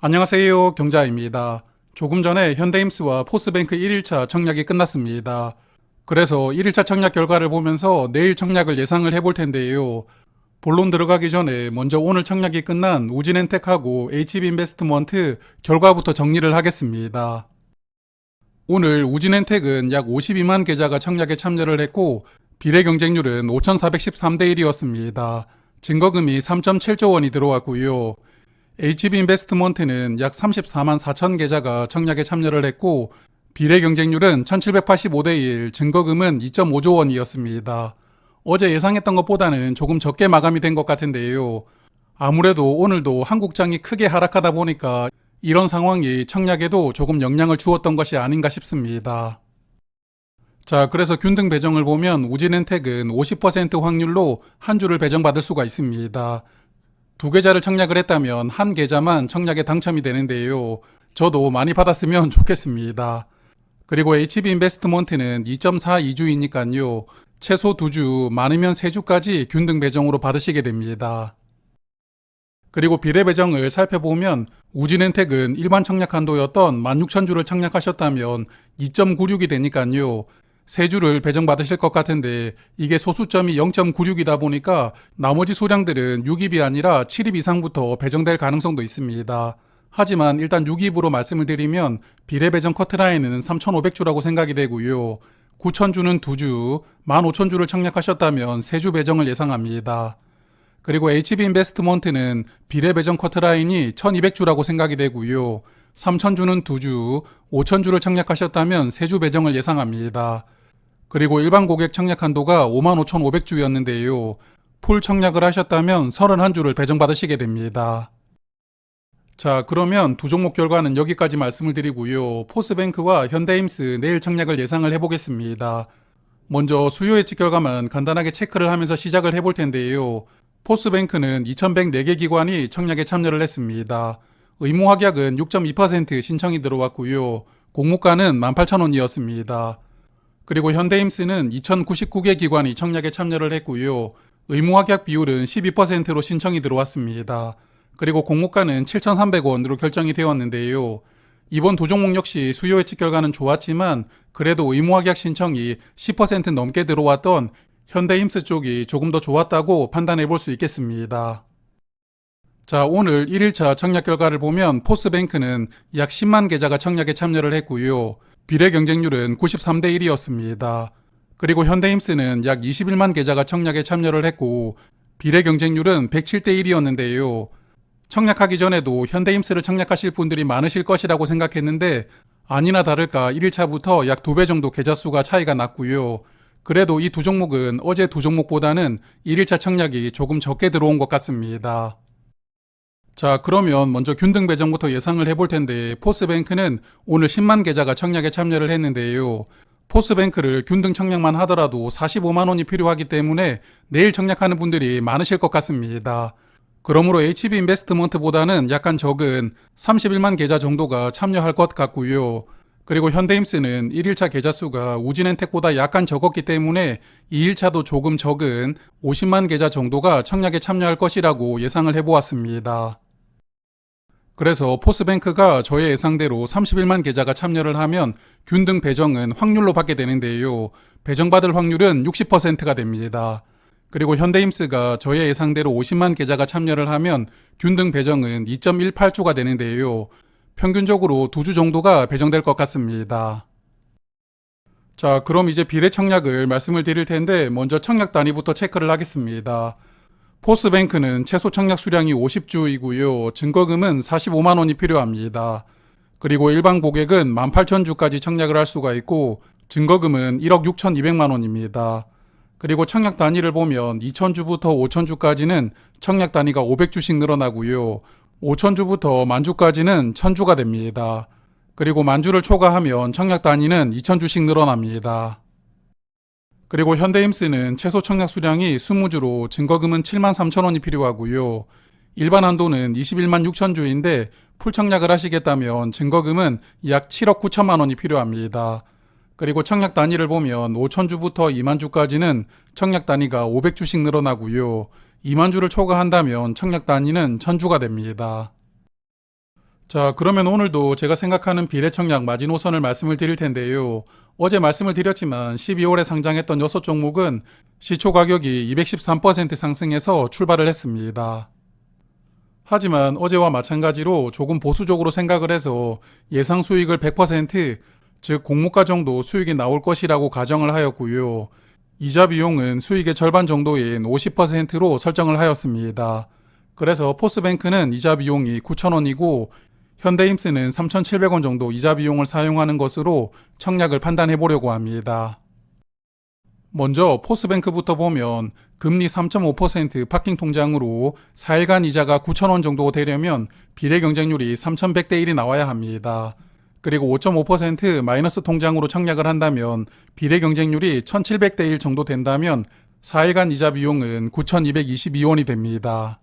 안녕하세요. 경자입니다. 조금 전에 현대임스와 포스뱅크 1일차 청약이 끝났습니다. 그래서 1일차 청약 결과를 보면서 내일 청약을 예상을 해볼 텐데요. 본론 들어가기 전에 먼저 오늘 청약이 끝난 우진엔텍하고 HB인베스트먼트 결과부터 정리를 하겠습니다. 오늘 우진엔텍은 약 52만 계좌가 청약에 참여를 했고 비례 경쟁률은 5,413대 1이었습니다. 증거금이 3.7조 원이 들어왔고요. HB인베스트먼트는 약 34만 4천 계좌가 청약에 참여를 했고 비례 경쟁률은 1785대 1, 증거금은 2.5조 원이었습니다. 어제 예상했던 것보다는 조금 적게 마감이 된 것 같은데요. 아무래도 오늘도 한국장이 크게 하락하다 보니까 이런 상황이 청약에도 조금 영향을 주었던 것이 아닌가 싶습니다. 자, 그래서 균등 배정을 보면 우진엔텍은 50% 확률로 한 주를 배정받을 수가 있습니다. 두 계좌를 청약을 했다면 한 계좌만 청약에 당첨이 되는데요. 저도 많이 받았으면 좋겠습니다. 그리고 HB인베스트먼트는 2.42주이니까요. 최소 2주, 많으면 3주까지 균등 배정으로 받으시게 됩니다. 그리고 비례 배정을 살펴보면 우진엔텍은 일반 청약 한도였던 16,000주를 청약하셨다면 2.96이 되니까요. 3주를 배정받으실 것 같은데 이게 소수점이 0.96이다 보니까 나머지 수량들은 6입이 아니라 7입 이상부터 배정될 가능성도 있습니다. 하지만 일단 6입으로 말씀을 드리면 비례 배정 커트라인은 3,500주라고 생각이 되고요. 9,000주는 2주, 15,000주를 청약하셨다면 3주 배정을 예상합니다. 그리고 HB인베스트먼트는 비례 배정 커트라인이 1,200주라고 생각이 되고요. 3,000주는 2주, 5,000주를 청약하셨다면 3주 배정을 예상합니다. 그리고 일반 고객 청약 한도가 55,500주였는데요. 풀 청약을 하셨다면 31주를 배정받으시게 됩니다. 자, 그러면 두 종목 결과는 여기까지 말씀을 드리고요. 포스뱅크와 현대임스 내일 청약을 예상을 해보겠습니다. 먼저 수요 예측 결과만 간단하게 체크를 하면서 시작을 해볼 텐데요. 포스뱅크는 2,104개 기관이 청약에 참여를 했습니다. 의무 확약은 6.2% 신청이 들어왔고요. 공모가는 18,000원이었습니다. 그리고 현대임스는 2,099개 기관이 청약에 참여를 했고요. 의무 확약 비율은 12%로 신청이 들어왔습니다. 그리고 공모가는 7,300원으로 결정이 되었는데요. 이번 두 종목 역시 수요 예측 결과는 좋았지만 그래도 의무 확약 신청이 10% 넘게 들어왔던 현대임스 쪽이 조금 더 좋았다고 판단해 볼 수 있겠습니다. 자, 오늘 1일차 청약 결과를 보면 포스뱅크는 약 10만 계좌가 청약에 참여를 했고요. 비례 경쟁률은 93대 1이었습니다. 그리고 현대임스는 약 21만 계좌가 청약에 참여를 했고 비례 경쟁률은 107대 1이었는데요. 청약하기 전에도 현대임스를 청약하실 분들이 많으실 것이라고 생각했는데 아니나 다를까 1일차부터 약 2배 정도 계좌 수가 차이가 났고요. 그래도 이 두 종목은 어제 두 종목보다는 1일차 청약이 조금 적게 들어온 것 같습니다. 자, 그러면 먼저 균등 배정부터 예상을 해볼 텐데 포스뱅크는 오늘 10만 계좌가 청약에 참여를 했는데요. 포스뱅크를 균등 청약만 하더라도 45만 원이 필요하기 때문에 내일 청약하는 분들이 많으실 것 같습니다. 그러므로 HB인베스트먼트보다는 약간 적은 31만 계좌 정도가 참여할 것 같고요. 그리고 현대임스는 1일차 계좌 수가 우진엔텍보다 약간 적었기 때문에 2일차도 조금 적은 50만 계좌 정도가 청약에 참여할 것이라고 예상을 해보았습니다. 그래서 포스뱅크가 저의 예상대로 31만 계좌가 참여를 하면 균등 배정은 확률로 받게 되는데요. 배정받을 확률은 60%가 됩니다. 그리고 현대임스가 저의 예상대로 50만 계좌가 참여를 하면 균등 배정은 2.18주가 되는데요. 평균적으로 2주 정도가 배정될 것 같습니다. 자, 그럼 이제 비례 청약을 말씀을 드릴 텐데 먼저 청약 단위부터 체크를 하겠습니다. 포스뱅크는 최소 청약 수량이 50주이고요. 증거금은 45만 원이 필요합니다. 그리고 일반 고객은 18,000주까지 청약을 할 수가 있고 증거금은 1억 6,200만 원입니다. 그리고 청약 단위를 보면 2,000주부터 5,000주까지는 청약 단위가 500주씩 늘어나고요. 5,000주부터 10,000주까지는 1,000주가 됩니다. 그리고 10,000주를 초과하면 청약 단위는 2,000주씩 늘어납니다. 그리고 현대임스는 최소 청약 수량이 20주로 증거금은 73,000원이 필요하고요. 일반 한도는 21만 6천주인데 풀 청약을 하시겠다면 증거금은 약 7억 9천만 원이 필요합니다. 그리고 청약 단위를 보면 5,000주부터 2만주까지는 청약 단위가 500주씩 늘어나고요. 2만주를 초과한다면 청약 단위는 1,000주가 됩니다. 자, 그러면 오늘도 제가 생각하는 비례청약 마지노선을 말씀을 드릴 텐데요. 어제 말씀을 드렸지만 12월에 상장했던 6종목은 시초 가격이 213% 상승해서 출발을 했습니다. 하지만 어제와 마찬가지로 조금 보수적으로 생각을 해서 예상 수익을 100%, 즉 공모가 정도 수익이 나올 것이라고 가정을 하였고요. 이자 비용은 수익의 절반 정도인 50%로 설정을 하였습니다. 그래서 포스뱅크는 이자 비용이 9,000원이고 현대힘스는 3,700원 정도 이자 비용을 사용하는 것으로 청약을 판단해 보려고 합니다. 먼저 포스뱅크부터 보면 금리 3.5% 파킹 통장으로 4일간 이자가 9,000원 정도 되려면 비례 경쟁률이 3,100대 1이 나와야 합니다. 그리고 5.5% 마이너스 통장으로 청약을 한다면 비례 경쟁률이 1,700대 1 정도 된다면 4일간 이자 비용은 9,222원이 됩니다.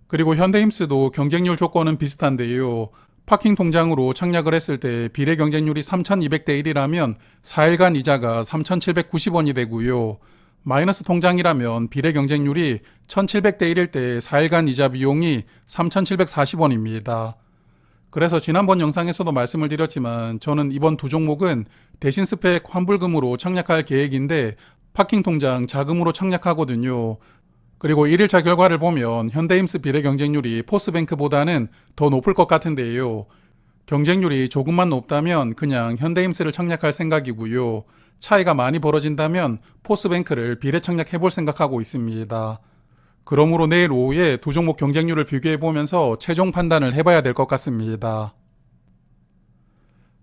그리고 현대힘스도 경쟁률 조건은 비슷한데요. 파킹 통장으로 청약을 했을 때 비례 경쟁률이 3,200대 1이라면 4일간 이자가 3,790원이 되고요. 마이너스 통장이라면 비례 경쟁률이 1,700대 1일 때 4일간 이자 비용이 3,740원입니다. 그래서 지난번 영상에서도 말씀을 드렸지만 저는 이번 두 종목은 대신 스펙 환불금으로 청약할 계획인데 파킹 통장 자금으로 청약하거든요. 그리고 1일차 결과를 보면 현대힘스 비례 경쟁률이 포스뱅크보다는 더 높을 것 같은데요. 경쟁률이 조금만 높다면 그냥 현대힘스를 청약할 생각이고요. 차이가 많이 벌어진다면 포스뱅크를 비례 청약해볼 생각하고 있습니다. 그러므로 내일 오후에 두 종목 경쟁률을 비교해보면서 최종 판단을 해봐야 될 것 같습니다.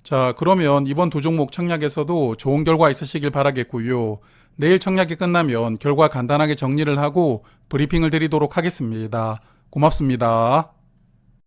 자, 그러면 이번 두 종목 청약에서도 좋은 결과 있으시길 바라겠고요. 내일 청약이 끝나면 결과 간단하게 정리를 하고 브리핑을 드리도록 하겠습니다. 고맙습니다.